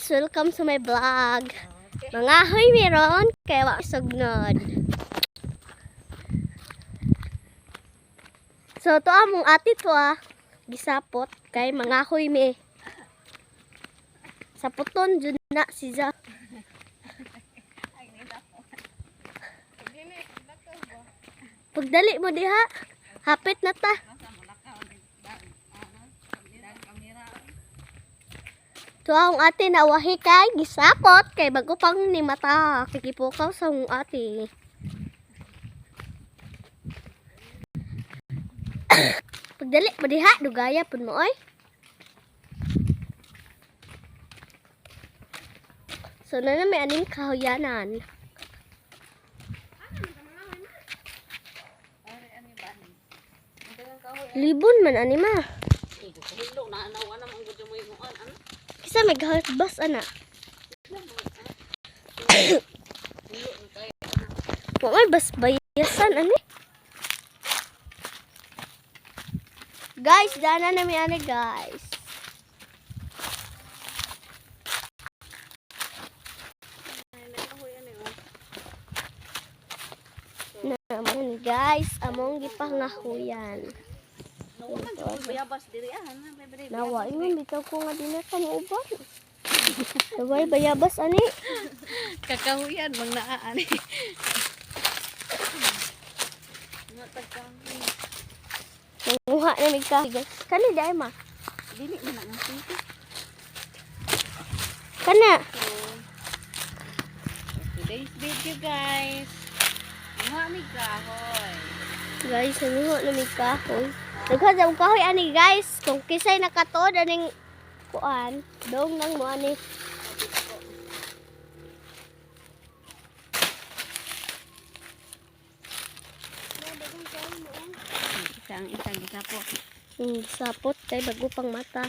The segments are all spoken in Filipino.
guys, welcome to my vlog. Mga hoy meron kaya wa sugnod. So to among ati to gisapot kay mga hoy me. Sapoton jud na siya. Pagdali mo diha. Hapit na ta. To ang ate na wahi kay gisapot kay bago pang ni mata kikipukaw sa mong ate. Pagdali mo diha dugaya pud mo oy. So na may aning kahoyanan. Libon man anima. Kisa may bas ana. May bas bayasan ani. Guys, dana na mi ani guys. Naman guys, among gipangahuyan. Bayabas diri Nawa ingon bitaw ko nga dinha sa uban. Daway bayabas ani. kakahuyan mang naa ani. Nanguha na mig guys. Kani dai ma. Dili man ang sisi. Kana. Today's video guys. Mga mig kahoy. Guys, nanguha na mig kahoy. Daghan sa kahoy ani guys. Kung kisay nakatuod aning kuan, dong nang mo ani. Isang gisapot. Sapot kay bago pang mata.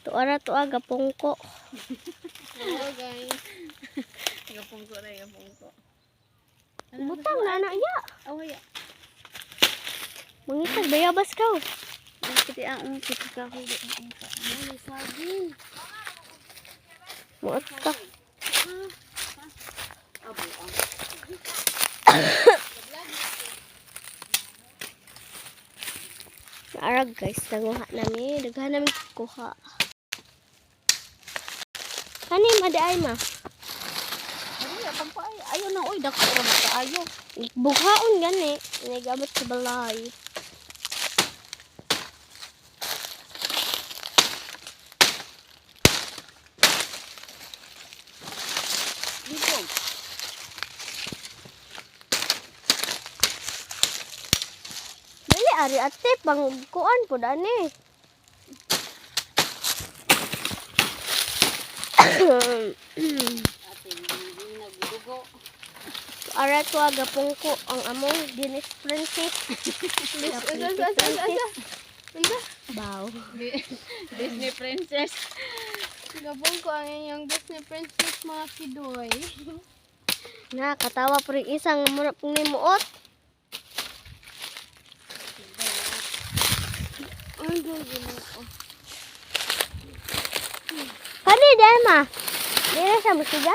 Tuara to aga pungko. Hello guys. Gapungko na gapungko. Butang na ana ya. Awaya. Mangitag bayabas ka. Kiti ang kiti kahoy di ang ano saging. Muot ka. Abo ang. Arag guys, nanguha namin. Daghan namin kuha. Kani madaay ma. Ay pagpaay. Ayo na oy dako ra ka ayo. Bughaon gani. Nagamot sa balay. Dito. Dali ari ate pang kuan po dani. Ating nagdugo. Ara to aga pungko ang among Guinness princess. Wow. Disney princess. Gabong ko ang inyong Disney princess mga kidoy. Nakatawa po rin isang murap ni muot. Ay, gagawin ko. Kani dahil ma? Dili siya musiga?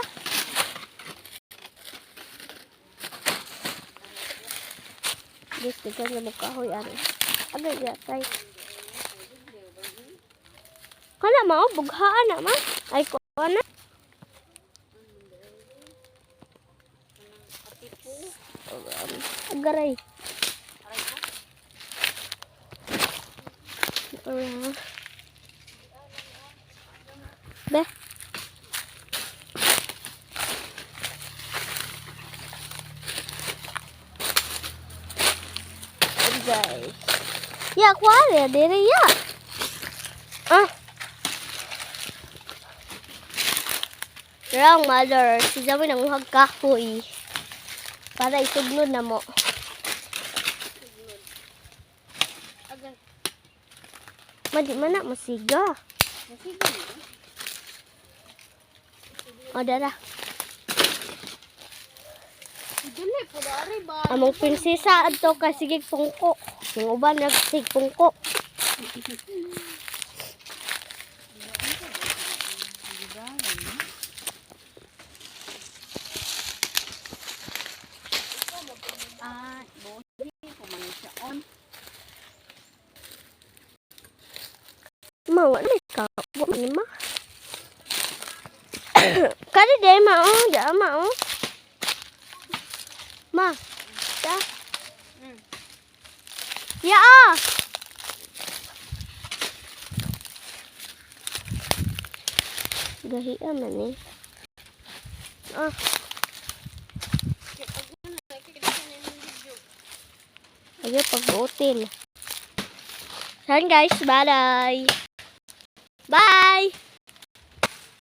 Gusto ka na magkahoy ari. Agay yatay. Kana ma, bughaan na ma. Ay ko na. Agaray. Be. Guys. Ya, kuwari. Diri ya. Wrong mother. Si Zawi nanguhag kahoy. Para isugnod na mo. Madi mana masiga. O dara. Dili po dari ba? Among prinsesa adto ka sige pungko. Yung uban nagsig pungko. Ma, wala ka. Wala ni ma. Kali day ma, oh. Diyan ma, oh. Ma. Da. Ya, ah. Gahiya man eh. Ah. Ayaw pagbuutin. Yan guys, bye.